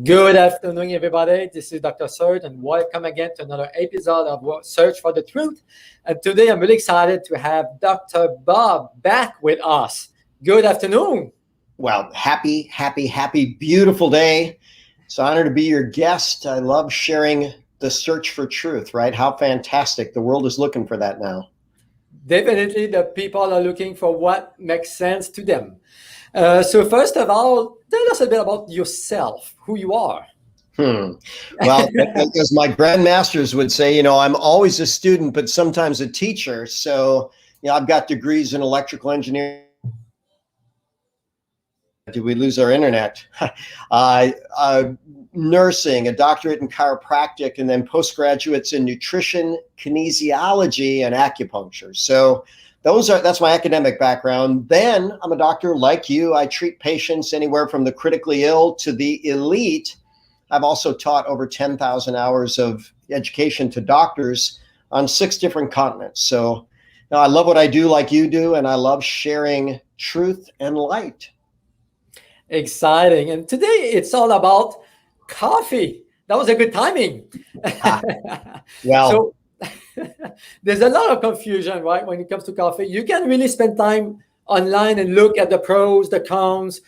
Good afternoon, everybody. This is Dr. Serge, and welcome again to another episode of Search for the Truth. And today I'm really excited to have Dr. Bob back with us. Good afternoon. Well, happy, beautiful day. It's an honor to be your guest. I love sharing the search for truth, right? How fantastic. The world is looking for that now. Definitely, the people are looking for what makes sense to them. So first of all, tell us a bit about yourself, who you are. Well, as my grandmasters would say, I'm always a student, but sometimes a teacher. So, I've got degrees in electrical engineering. Did we lose our internet? Nursing, a doctorate in chiropractic, and then postgraduates in nutrition, kinesiology, and acupuncture. So that's my academic background. Then I'm a doctor like you. I treat patients anywhere from the critically ill to the elite. I've also taught over 10,000 hours of education to doctors on 6 different continents. So I love what I do like you do, and I love sharing truth and light. Exciting. And today it's all about coffee. That was a good timing. Well, so there's a lot of confusion, right? When it comes to coffee, you can really spend time online and look at the pros, the cons.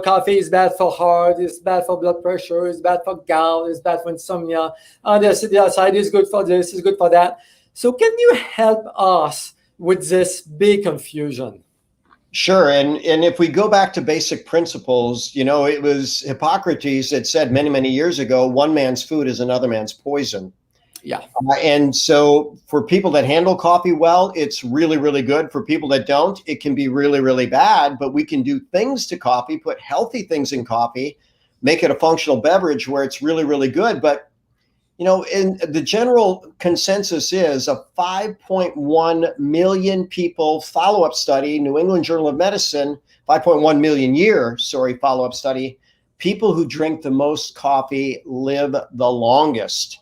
Coffee is bad for heart, it's bad for blood pressure, it's bad for gout, it's bad for insomnia. The other side is good for this, is good for that. So can you help us with this big confusion? Sure. And if we go back to basic principles, it was Hippocrates that said many, many years ago, one man's food is another man's poison. Yeah. And so for people that handle coffee well, it's really, really good. For people that don't, it can be really, really bad. But we can do things to coffee, put healthy things in coffee, make it a functional beverage where it's really, really good. But in the general consensus is a 5.1 million people follow-up study, New England Journal of Medicine, 5.1 million year, follow-up study. People who drink the most coffee live the longest.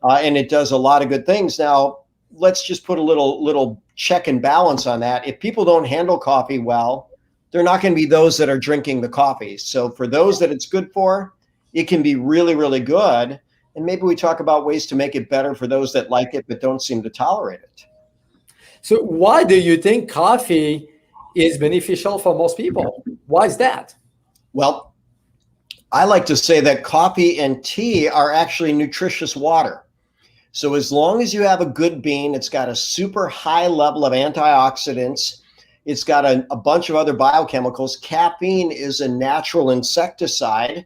And it does a lot of good things. Now, let's just put a little check and balance on that. If people don't handle coffee well, they're not going to be those that are drinking the coffee. So for those that it's good for, it can be really, really good. And maybe we talk about ways to make it better for those that like it but don't seem to tolerate it. So why do you think coffee is beneficial for most people? Why is that? Well, I like to say that coffee and tea are actually nutritious water. So as long as you have a good bean, it's got a super high level of antioxidants. It's got a bunch of other biochemicals. Caffeine is a natural insecticide.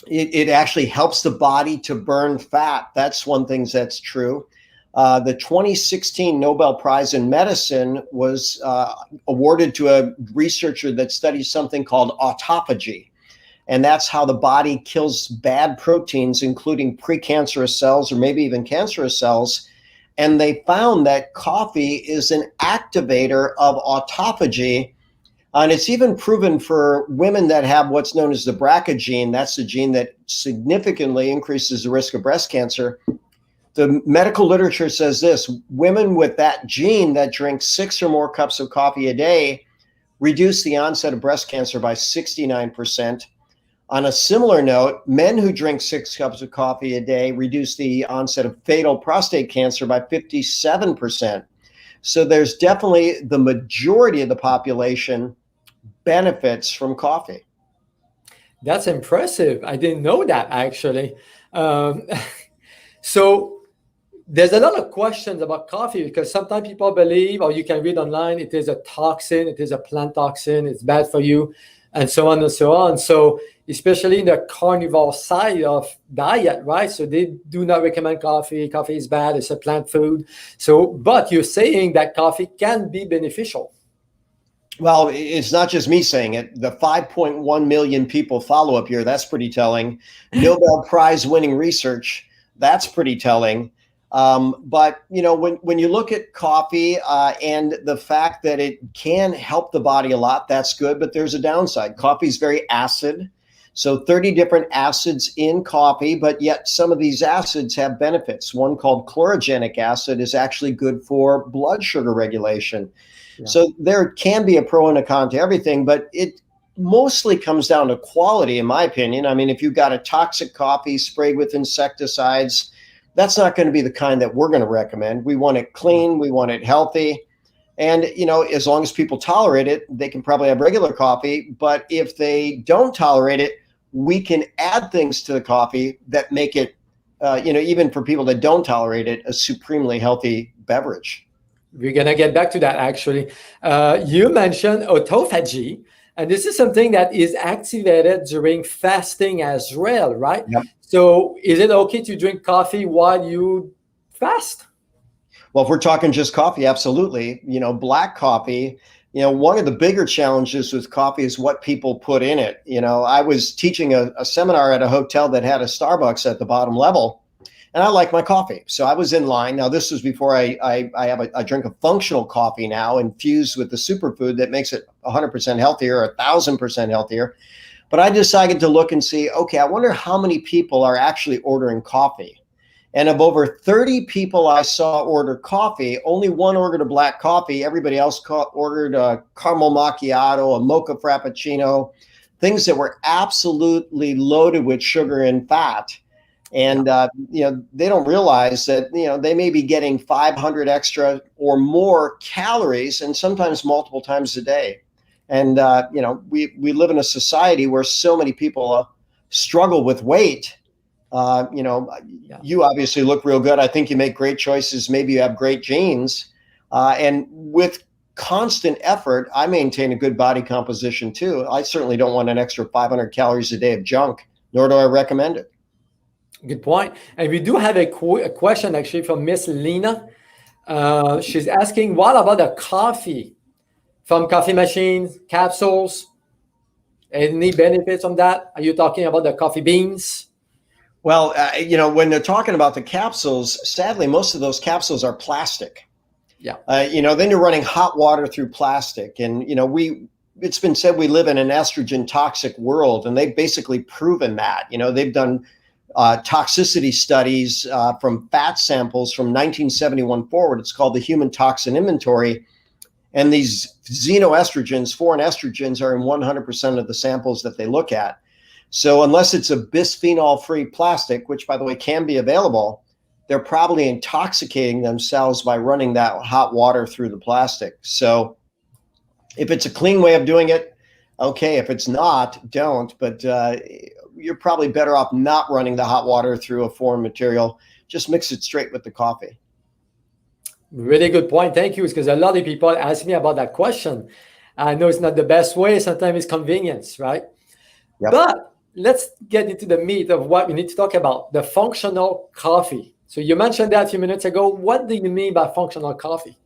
It actually helps the body to burn fat. That's one thing that's true. The 2016 Nobel Prize in Medicine was awarded to a researcher that studies something called autophagy. And that's how the body kills bad proteins, including precancerous cells or maybe even cancerous cells. And they found that coffee is an activator of autophagy. And it's even proven for women that have what's known as the BRCA gene. That's the gene that significantly increases the risk of breast cancer. The medical literature says this: women with that gene that drink 6 or more cups of coffee a day reduce the onset of breast cancer by 69%. On a similar note, men who drink 6 cups of coffee a day reduce the onset of fatal prostate cancer by 57%. So there's definitely the majority of the population benefits from coffee. That's impressive. I didn't know that, actually. So there's a lot of questions about coffee because sometimes people believe, or you can read online, it is a toxin, it is a plant toxin, it's bad for you, and so on and so on. So especially in the carnivore side of diet, right? So they do not recommend coffee. Coffee is bad. It's a plant food. So, but you're saying that coffee can be beneficial. Well, it's not just me saying it. The 5.1 million people follow up here, that's pretty telling. Nobel Prize winning research, that's pretty telling. But when you look at coffee and the fact that it can help the body a lot, that's good, but there's a downside. Coffee is very acid. So 30 different acids in coffee, but yet some of these acids have benefits. One called chlorogenic acid is actually good for blood sugar regulation. Yeah. So there can be a pro and a con to everything, but mostly comes down to quality, in my opinion. I mean, if you've got a toxic coffee sprayed with insecticides, that's not going to be the kind that we're going to recommend. We want it clean, we want it healthy. And, as long as people tolerate it, they can probably have regular coffee. But if they don't tolerate it, we can add things to the coffee that make it, even for people that don't tolerate it, a supremely healthy beverage. We're going to get back to that, actually. You mentioned autophagy, and this is something that is activated during fasting as well, right? Yep. So is it okay to drink coffee while you fast? Well, if we're talking just coffee, absolutely. Black coffee, one of the bigger challenges with coffee is what people put in it. I was teaching a seminar at a hotel that had a Starbucks at the bottom level, and I like my coffee. So I was in line. Now, this was before I drink a functional coffee now infused with the superfood that makes it 100% healthier, 1,000% healthier. But I decided to look and see, okay, I wonder how many people are actually ordering coffee. And of over 30 people I saw order coffee, only one ordered a black coffee. Everybody else ordered a caramel macchiato, a mocha frappuccino, things that were absolutely loaded with sugar and fat. And, they don't realize that, they may be getting 500 extra or more calories, and sometimes multiple times a day. And, we live in a society where so many people struggle with weight. You obviously look real good. I think you make great choices. Maybe you have great genes. And with constant effort, I maintain a good body composition too. I certainly don't want an extra 500 calories a day of junk, nor do I recommend it. Good point. And we do have a question actually from Miss Lena. She's asking, what about the coffee from coffee machines, capsules? Any benefits from that? Are you talking about the coffee beans? Well, when they're talking about the capsules, sadly, most of those capsules are plastic. Yeah. Then you're running hot water through plastic. And, it's been said we live in an estrogen toxic world, and they've basically proven that. They've done toxicity studies from fat samples from 1971 forward. It's called the Human Toxin Inventory. And these xenoestrogens, foreign estrogens, are in 100% of the samples that they look at. So unless it's a bisphenol-free plastic, which, by the way, can be available, they're probably intoxicating themselves by running that hot water through the plastic. So if it's a clean way of doing it, okay. If it's not, don't. But you're probably better off not running the hot water through a foreign material. Just mix it straight with the coffee. Really good point. Thank you. Because a lot of people ask me about that question. I know it's not the best way. Sometimes it's convenience, right? Yep. But let's get into the meat of what we need to talk about, the functional coffee. So you mentioned that a few minutes ago. What do you mean by functional coffee?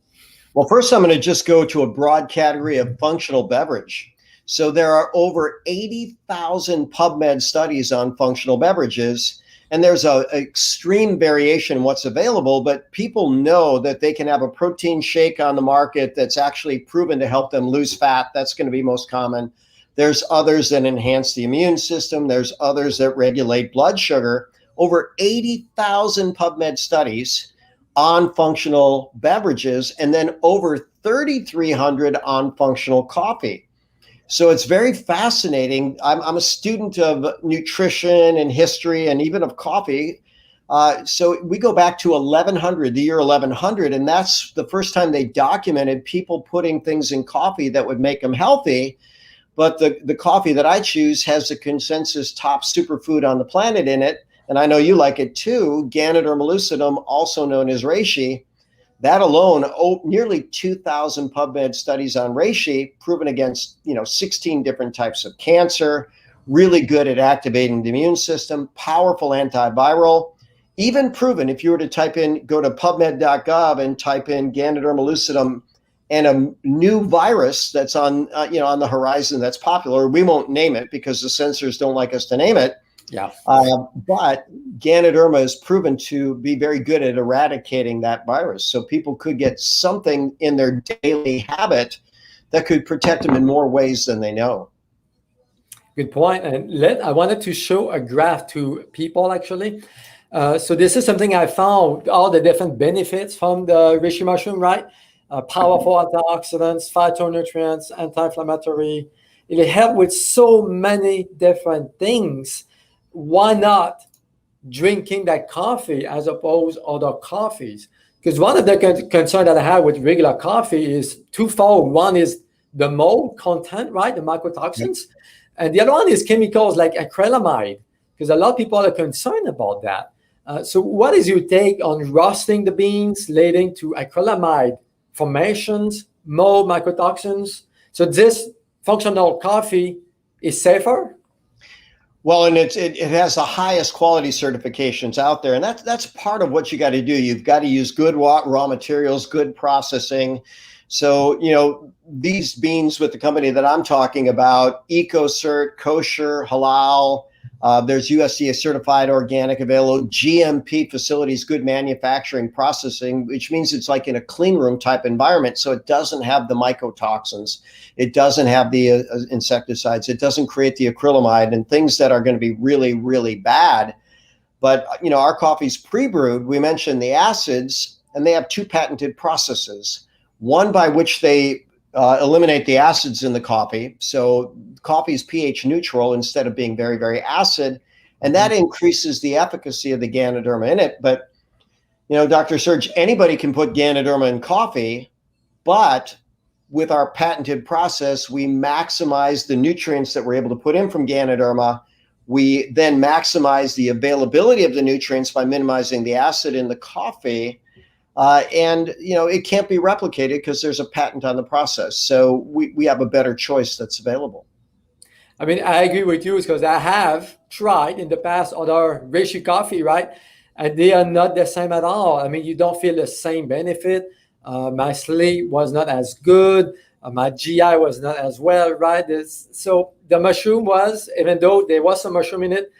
Well, first, I'm going to just go to a broad category of functional beverage. So there are over 80,000 PubMed studies on functional beverages, and there's an extreme variation in what's available, but people know that they can have a protein shake on the market that's actually proven to help them lose fat. That's going to be most common. There's others that enhance the immune system. There's others that regulate blood sugar. Over 80,000 PubMed studies on functional beverages, and then over 3,300 on functional coffee. So it's very fascinating. I'm a student of nutrition and history and even of coffee. So we go back to 1100, the year 1100, and that's the first time they documented people putting things in coffee that would make them healthy. But the coffee that I choose has the consensus top superfood on the planet in it. And I know you like it too, Ganoderma lucidum, also known as reishi. That alone, nearly 2,000 PubMed studies on reishi, proven against 16 different types of cancer, really good at activating the immune system, powerful antiviral, even proven if you were to go to PubMed.gov and type in Ganoderma lucidum and a new virus that's on the horizon that's popular. We won't name it because the censors don't like us to name it. Yeah. But Ganoderma is proven to be very good at eradicating that virus. So people could get something in their daily habit that could protect them in more ways than they know. Good point. And I wanted to show a graph to people actually. So this is something I found, all the different benefits from the reishi mushroom, right? Powerful antioxidants, phytonutrients, anti-inflammatory, It helps with so many different things. Why not drinking that coffee as opposed to other coffees? Because one of the concerns that I have with regular coffee is twofold. One is the mold content, right? The mycotoxins. Yep. And the other one is chemicals like acrylamide, because a lot of people are concerned about that. So what is your take on roasting the beans leading to acrylamide formations, mold, mycotoxins? So this functional coffee is safer? Well, and it has the highest quality certifications out there. And that's part of what you got to do. You've got to use good raw materials, good processing. So, these beans with the company that I'm talking about, EcoCert, kosher, halal, there's USDA certified organic available, GMP facilities, good manufacturing processing, which means it's like in a clean room type environment. So it doesn't have the mycotoxins. It doesn't have the insecticides. It doesn't create the acrylamide and things that are going to be really, really bad. But, our coffee's pre-brewed. We mentioned the acids, and they have 2 patented processes. One by which they eliminate the acids in the coffee. So coffee is pH neutral instead of being very, very acid. And that increases the efficacy of the Ganoderma in it. But, Dr. Serge, anybody can put Ganoderma in coffee, but with our patented process, we maximize the nutrients that we're able to put in from Ganoderma. We then maximize the availability of the nutrients by minimizing the acid in the coffee. And it can't be replicated because there's a patent on the process. So we have a better choice that's available. I mean, I agree with you because I have tried in the past other reishi coffee, right? And they are not the same at all. I mean, you don't feel the same benefit. My sleep was not as good. My GI was not as well, right? So the mushroom was, even though there was some mushroom in it,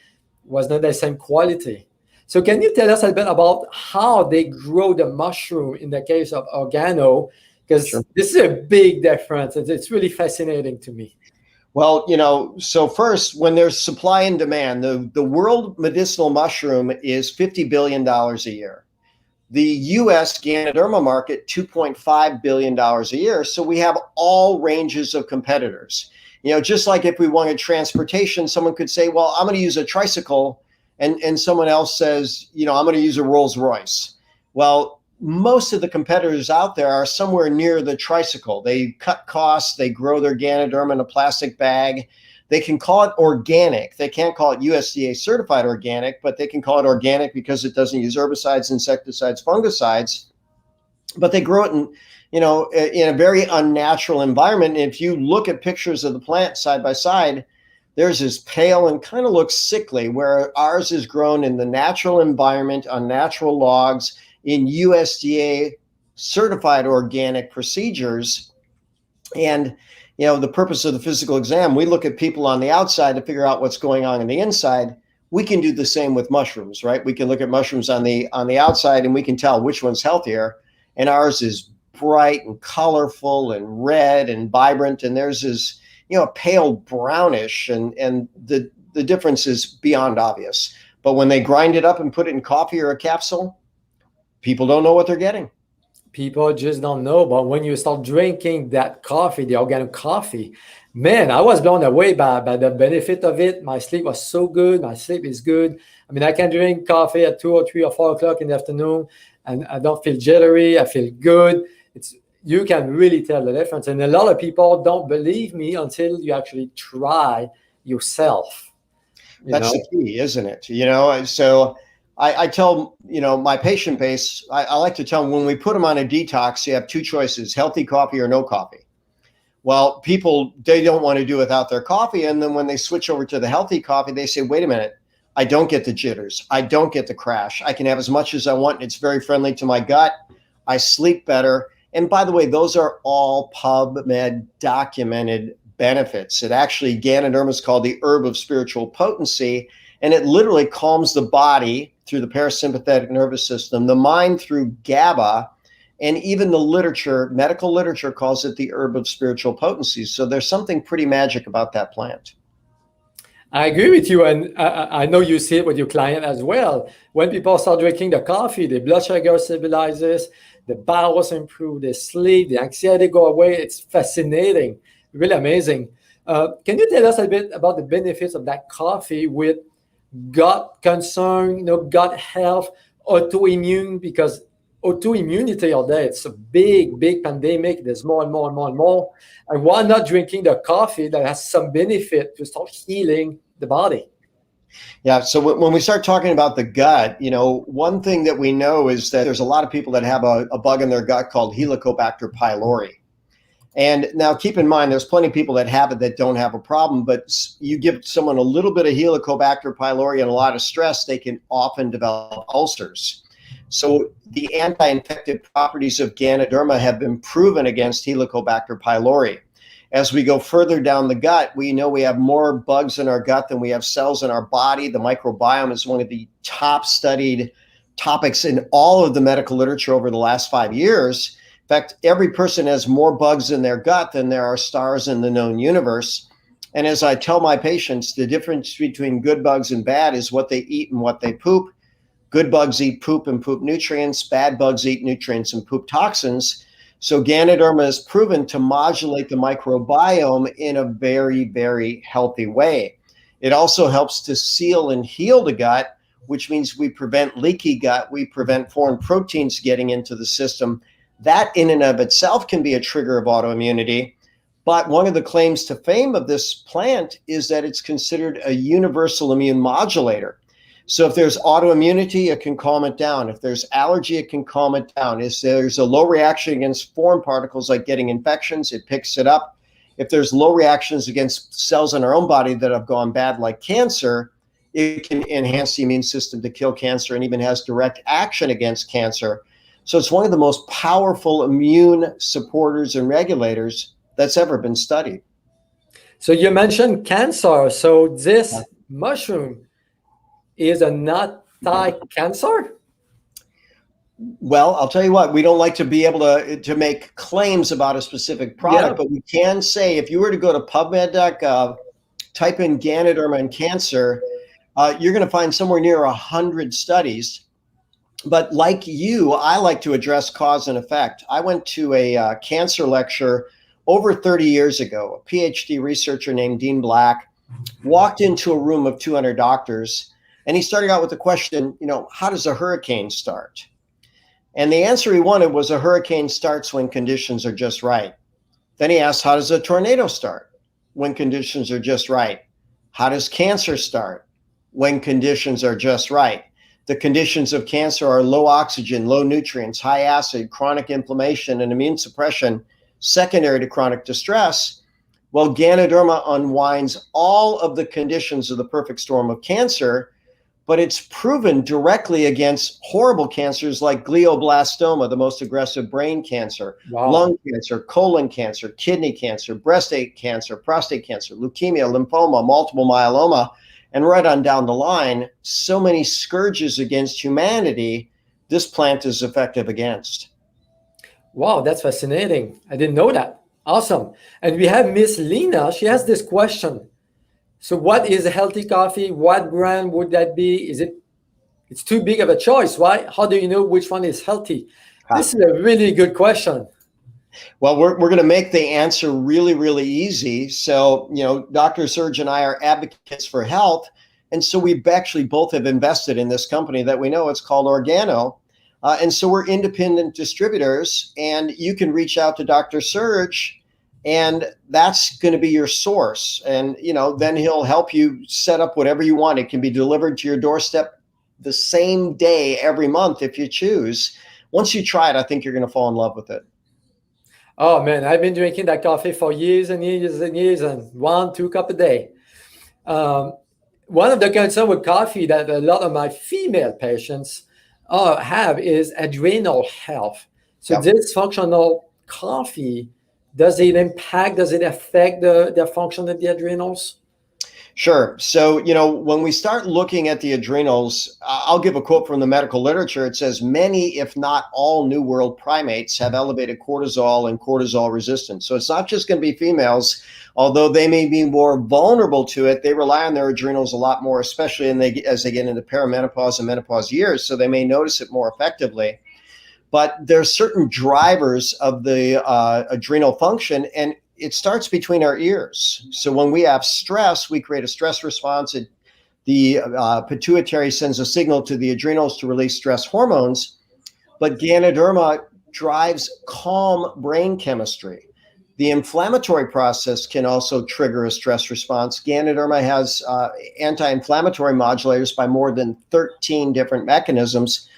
was not the same quality. So can you tell us a little bit about how they grow the mushroom in the case of organo? Because This is a big difference. It's really fascinating to me. Well, so first, when there's supply and demand, the world medicinal mushroom is $50 billion a year. The U.S. Ganoderma market, $2.5 billion a year. So we have all ranges of competitors. Just like if we wanted transportation, someone could say, well, I'm going to use a tricycle. And someone else says, I'm going to use a Rolls Royce. Well, most of the competitors out there are somewhere near the tricycle. They cut costs. They grow their Ganoderma in a plastic bag. They can call it organic. They can't call it USDA certified organic, but they can call it organic because it doesn't use herbicides, insecticides, fungicides. But they grow it in a very unnatural environment. And if you look at pictures of the plant side by side, theirs is pale and kind of looks sickly, where ours is grown in the natural environment on natural logs in USDA certified organic procedures. And, the purpose of the physical exam, we look at people on the outside to figure out what's going on the inside. We can do the same with mushrooms, right? We can look at mushrooms on the outside and we can tell which one's healthier. And ours is bright and colorful and red and vibrant. And theirs is pale brownish, and the difference is beyond obvious. But when they grind it up and put it in coffee or a capsule, people don't know what they're getting. People just don't know. But when you start drinking that coffee, the organic coffee, man, I was blown away by the benefit of it. My sleep was so good. My sleep is good. I mean, I can drink coffee at 2 or 3 or 4 o'clock in the afternoon, and I don't feel jittery. I feel good. You can really tell the difference. And a lot of people don't believe me until you actually try yourself. That's the key, isn't it? So I tell, my patient base, I like to tell them when we put them on a detox, you have 2 choices, healthy coffee or no coffee. Well, people, they don't want to do without their coffee. And then when they switch over to the healthy coffee, they say, wait a minute, I don't get the jitters. I don't get the crash. I can have as much as I want. And it's very friendly to my gut. I sleep better. And by the way, those are all PubMed documented benefits. It actually, Ganoderma is called the herb of spiritual potency, and it literally calms the body through the parasympathetic nervous system, the mind through GABA, and even the medical literature calls it the herb of spiritual potency. So there's something pretty magic about that plant. I agree with you, and I know you see it with your client as well. When people start drinking the coffee, the blood sugar stabilizes, the bowels improve, the sleep, the anxiety go away. It's fascinating, really amazing. Can you tell us a bit about the benefits of that coffee with gut concern, gut health, autoimmune? Because autoimmunity out there, it's a big, big pandemic. There's more and more and more and more. And why not drinking the coffee that has some benefit to start healing the body? Yeah. So when we start talking about the gut, one thing that we know is that there's a lot of people that have a bug in their gut called Helicobacter pylori. And now keep in mind, there's plenty of people that have it that don't have a problem, but you give someone a little bit of Helicobacter pylori and a lot of stress, they can often develop ulcers. So the anti-infective properties of Ganoderma have been proven against Helicobacter pylori. As we go further down the gut, we know we have more bugs in our gut than we have cells in our body. The microbiome is one of the top studied topics in all of the medical literature over the last 5 years. In fact, every person has more bugs in their gut than there are stars in the known universe. And as I tell my patients, the difference between good bugs and bad is what they eat and what they poop. Good bugs eat poop and poop nutrients. Bad bugs eat nutrients and poop toxins. So Ganoderma is proven to modulate the microbiome in a very, very healthy way. It also helps to seal and heal the gut, which means we prevent leaky gut. We prevent foreign proteins getting into the system. That in and of itself can be a trigger of autoimmunity. But one of the claims to fame of this plant is that it's considered a universal immune modulator. So if there's autoimmunity, it can calm it down. If there's allergy, it can calm it down. If there's a low reaction against foreign particles like getting infections, it picks it up. If there's low reactions against cells in our own body that have gone bad like cancer, it can enhance the immune system to kill cancer and even has direct action against cancer. So it's one of the most powerful immune supporters and regulators that's ever been studied. So you mentioned cancer. So this mushroom is a anti-cancer? Well, I'll tell you what, we don't like to be able to make claims about a specific product, but we can say if you were to go to PubMed.gov, type in Ganoderma and cancer, you're going to find somewhere near 100 studies. But like you, I like to address cause and effect. I went to a cancer lecture over 30 years ago. A PhD researcher named Dean Black walked into a room of 200 doctors, and he started out with the question, how does a hurricane start? And the answer he wanted was a hurricane starts when conditions are just right. Then he asked, how does a tornado start? When conditions are just right. How does cancer start? When conditions are just right. The conditions of cancer are low oxygen, low nutrients, high acid, chronic inflammation, and immune suppression, secondary to chronic distress. Well, Ganoderma unwinds all of the conditions of the perfect storm of cancer, but it's proven directly against horrible cancers like glioblastoma, the most aggressive brain cancer, lung cancer, colon cancer, kidney cancer, breast cancer, prostate cancer, leukemia, lymphoma, multiple myeloma, and right on down the line, so many scourges against humanity, this plant is effective against. Wow, that's fascinating. I didn't know that. Awesome. And we have Miss Lena. She has this question. So what is a healthy coffee? What brand would that be? It's too big of a choice, right? How do you know which one is healthy? This is a really good question. Well, we're going to make the answer really, really easy. So, Dr. Serge and I are advocates for health. And so we actually both have invested in this company that we know. It's called Organo. And so we're independent distributors, and you can reach out to Dr. Serge, and that's going to be your source. And, then he'll help you set up whatever you want. It can be delivered to your doorstep the same day every month if you choose. Once you try it, I think you're going to fall in love with it. Oh, man, I've been drinking that coffee for years and years and years, and 1-2 cups a day. One of the concerns with coffee that a lot of my female patients have is adrenal health. So dysfunctional coffee, does it affect the function of the adrenals? Sure. So, when we start looking at the adrenals, I'll give a quote from the medical literature. It says, many, if not all, New World primates have elevated cortisol and cortisol resistance. So it's not just going to be females, although they may be more vulnerable to it. They rely on their adrenals a lot more, especially as they get into perimenopause and menopause years. So they may notice it more effectively. But there's certain drivers of the adrenal function. And it starts between our ears. So when we have stress, we create a stress response. The pituitary sends a signal to the adrenals to release stress hormones, but Ganoderma drives calm brain chemistry. The inflammatory process can also trigger a stress response. Ganoderma has anti-inflammatory modulators by more than 13 different mechanisms.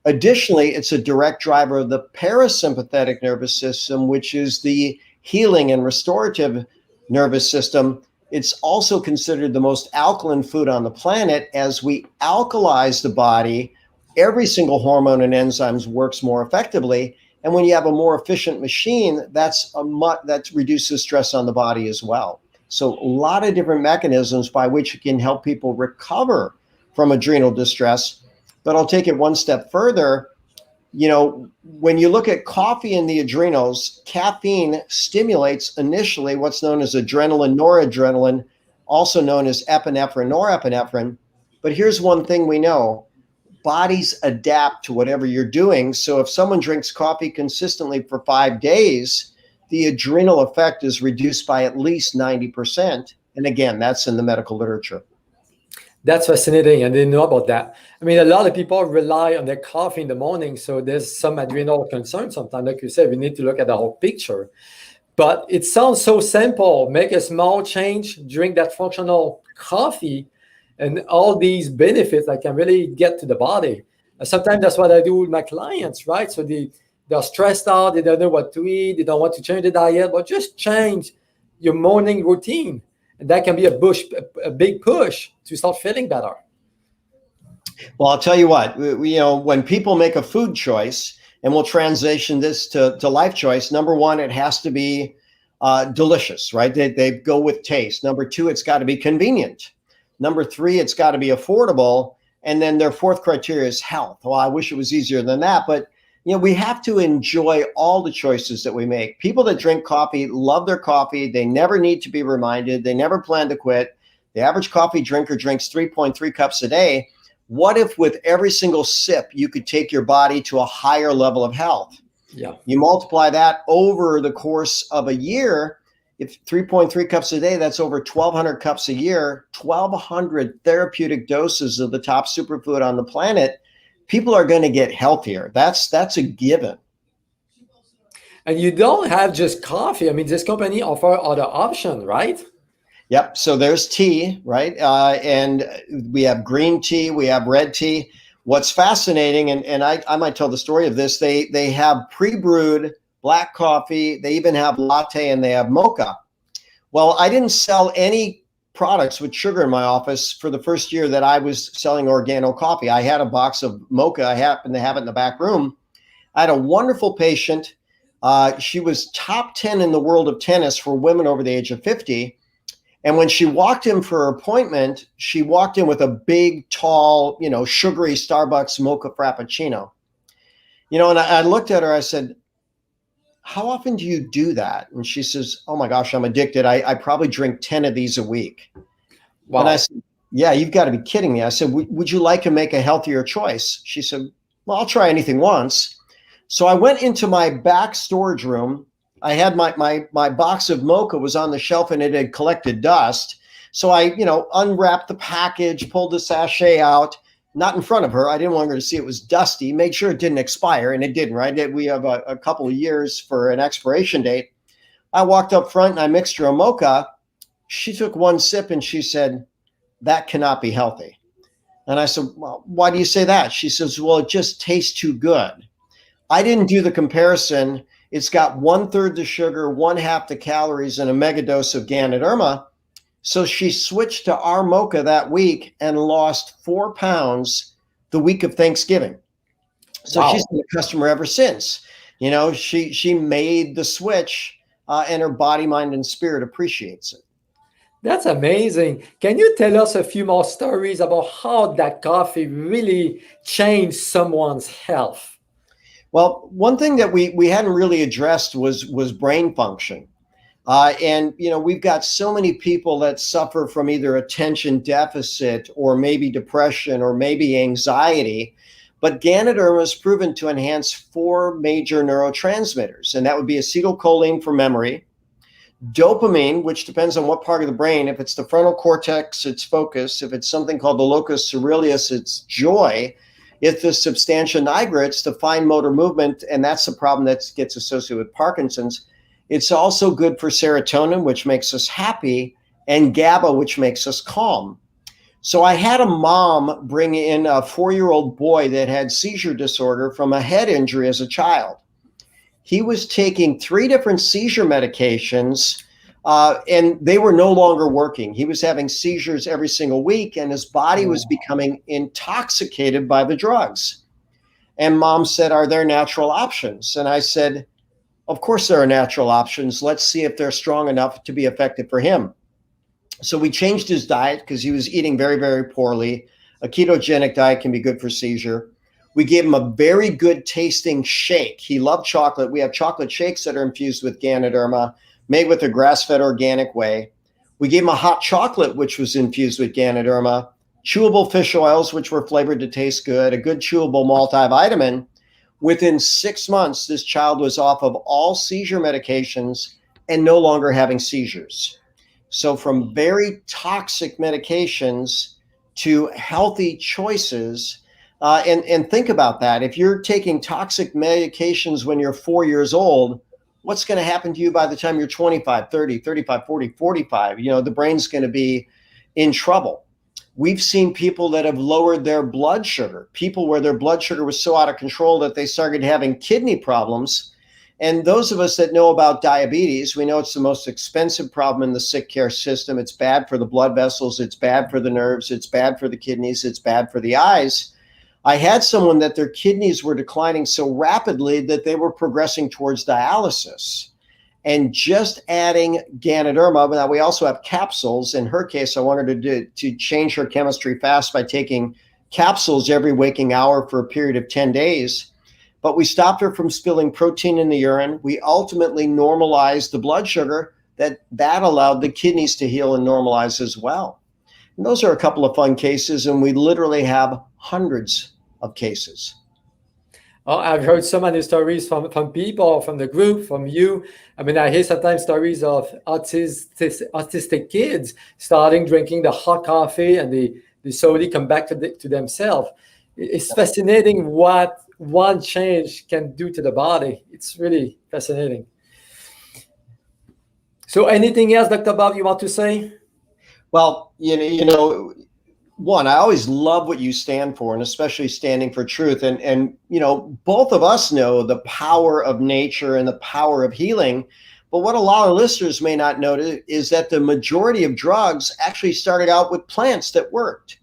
Additionally, it's a direct driver of the parasympathetic nervous system, which is the healing and restorative nervous system. It's also considered the most alkaline food on the planet. As we alkalize the body, every single hormone and enzymes works more effectively. And when you have a more efficient machine, that reduces stress on the body as well. So a lot of different mechanisms by which you can help people recover from adrenal distress. But I'll take it one step further. When you look at coffee and the adrenals, caffeine stimulates initially what's known as adrenaline, noradrenaline, also known as epinephrine, norepinephrine. But here's one thing we know. Bodies adapt to whatever you're doing. So if someone drinks coffee consistently for 5 days, the adrenal effect is reduced by at least 90%. And again, that's in the medical literature. That's fascinating. I didn't know about that. I mean, a lot of people rely on their coffee in the morning. So there's some adrenal concern sometimes. Like you said, we need to look at the whole picture. But it sounds so simple. Make a small change, drink that functional coffee, and all these benefits that can really get to the body. Sometimes that's what I do with my clients, right? So they're stressed out, they don't know what to eat, they don't want to change the diet, but just change your morning routine. And that can be a big push to start feeling better. Well, I'll tell you what, when people make a food choice, and we'll transition this to life choice, number one, it has to be delicious, right? They go with taste. Number two, it's got to be convenient. Number three, it's got to be affordable. And then their fourth criteria is health. Well, I wish it was easier than that, but we have to enjoy all the choices that we make. People that drink coffee love their coffee. They never need to be reminded. They never plan to quit. The average coffee drinker drinks 3.3 cups a day. What if with every single sip, you could take your body to a higher level of health? Yeah. You multiply that over the course of a year. If 3.3 cups a day, that's over 1,200 cups a year, 1,200 therapeutic doses of the top superfood on the planet. People are going to get healthier. That's a given. And you don't have just coffee. I mean, this company offers other options, right? Yep. So there's tea, right? And we have green tea, we have red tea. What's fascinating, and I might tell the story of this, they have pre-brewed black coffee, they even have latte, and they have mocha. Well, I didn't sell any products with sugar in my office for the first year that I was selling organo coffee. I had a box of mocha. I happened to have it in the back room. I had a wonderful patient. She was top 10 in the world of tennis for women over the age of 50. And when she walked in for her appointment, she walked in with a big, tall, sugary Starbucks mocha frappuccino. And I looked at her, I said, how often do you do that? And she says, oh my gosh, I'm addicted. I probably drink 10 of these a week. Wow. And I said, yeah, you've got to be kidding me. I said, would you like to make a healthier choice? She said, well, I'll try anything once. So I went into my back storage room. I had my box of mocha was on the shelf and it had collected dust. So I, unwrapped the package, pulled the sachet out, not in front of her. I didn't want her to see it was dusty, made sure it didn't expire, and it didn't, right? We have a couple of years for an expiration date. I walked up front and I mixed her a mocha. She took one sip and she said, that cannot be healthy. And I said, well, why do you say that? She says, well, it just tastes too good. I didn't do the comparison. It's got 1/3 the sugar, 1/2 the calories, and a mega dose of Ganoderma. So she switched to our mocha that week and lost 4 pounds the week of Thanksgiving. So wow. She's been a customer ever since. She made the switch, and her body, mind, and spirit appreciates it. That's amazing. Can you tell us a few more stories about how that coffee really changed someone's health? Well, one thing that we hadn't really addressed was brain function. And we've got so many people that suffer from either attention deficit or maybe depression or maybe anxiety. But Ganoderma is proven to enhance 4 major neurotransmitters, and that would be acetylcholine for memory, Dopamine, which depends on what part of the brain. If it's the frontal cortex, it's focus. If it's something called the locus coeruleus, it's joy. If the substantia nigra, it's the fine motor movement, and that's the problem that gets associated with Parkinson's. It's also good for serotonin, which makes us happy, and GABA, which makes us calm. So I had a mom bring in a 4-year-old boy that had seizure disorder from a head injury as a child. He was taking 3 different seizure medications, and they were no longer working. He was having seizures every single week, and his body was becoming intoxicated by the drugs. And mom said, "Are there natural options?" And I said, "Of course there are natural options. Let's see if they're strong enough to be effective for him." So we changed his diet because he was eating very, very poorly. A ketogenic diet can be good for seizure. We gave him a very good tasting shake. He loved chocolate. We have chocolate shakes that are infused with Ganoderma, made with a grass-fed organic way. We gave him a hot chocolate, which was infused with Ganoderma, chewable fish oils, which were flavored to taste good, a good chewable multivitamin. Within 6 months, this child was off of all seizure medications and no longer having seizures. So from very toxic medications to healthy choices. And think about that. If you're taking toxic medications when you're 4 years old, what's going to happen to you by the time you're 25, 30, 35, 40, 45? The brain's going to be in trouble. We've seen people that have lowered their blood sugar, people where their blood sugar was so out of control that they started having kidney problems. And those of us that know about diabetes, we know it's the most expensive problem in the sick care system. It's bad for the blood vessels. It's bad for the nerves. It's bad for the kidneys. It's bad for the eyes. I had someone that their kidneys were declining so rapidly that they were progressing towards dialysis. And just adding Ganoderma, now we also have capsules. In her case, I wanted to change her chemistry fast by taking capsules every waking hour for a period of 10 days. But we stopped her from spilling protein in the urine. We ultimately normalized the blood sugar. That allowed the kidneys to heal and normalize as well. And those are a couple of fun cases, and we literally have hundreds of cases. Oh, I've heard so many stories from people, from the group, from you. I mean, I hear sometimes stories of autistic kids starting drinking the hot coffee, and they slowly come back to themselves. It's fascinating what one change can do to the body. It's really fascinating. So anything else, Dr. Bob, you want to say? Well, one, I always love what you stand for, and especially standing for truth. And both of us know the power of nature and the power of healing. But what a lot of listeners may not know is that the majority of drugs actually started out with plants that worked.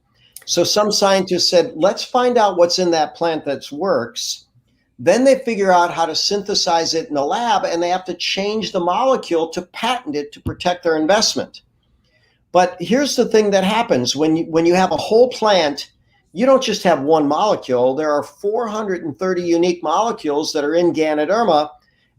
So some scientists said, let's find out what's in that plant that works. Then they figure out how to synthesize it in the lab, and they have to change the molecule to patent it to protect their investment. But here's the thing that happens when you have a whole plant. You don't just have one molecule. There are 430 unique molecules that are in Ganoderma,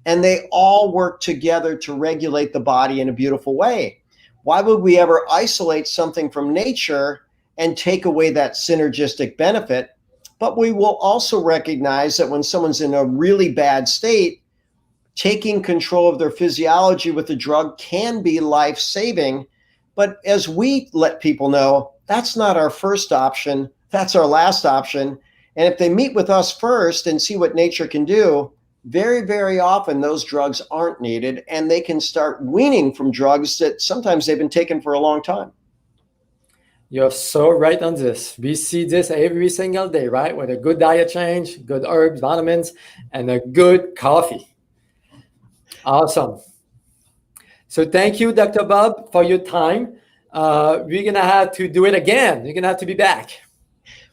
and they all work together to regulate the body in a beautiful way. Why would we ever isolate something from nature and take away that synergistic benefit? But we will also recognize that when someone's in a really bad state, taking control of their physiology with a drug can be life-saving. But as we let people know, that's not our first option. That's our last option. And if they meet with us first and see what nature can do, very, very often those drugs aren't needed, and they can start weaning from drugs that sometimes they've been taking for a long time. You're so right on this. We see this every single day, right? With a good diet change, good herbs, vitamins, and a good coffee. Awesome. So thank you, Dr. Bob, for your time. We're going to have to do it again. You're going to have to be back.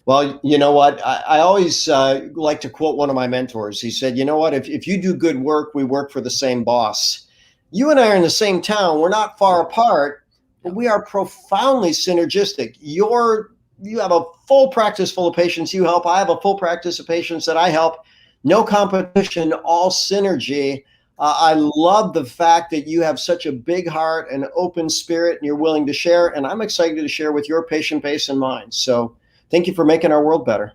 Well, you know what? I always like to quote one of my mentors. He said, you know what? If you do good work, we work for the same boss. You and I are in the same town. We're not far apart, but we are profoundly synergistic. You have a full practice full of patients you help. I have a full practice of patients that I help. No competition, all synergy. I love the fact that you have such a big heart and open spirit, and you're willing to share. And I'm excited to share with your patient base and mine. So thank you for making our world better.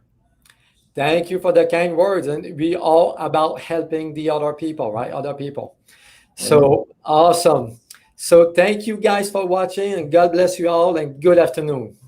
Thank you for the kind words. And we all about helping the other people, right? Other people. So awesome. So thank you guys for watching, and God bless you all, and good afternoon.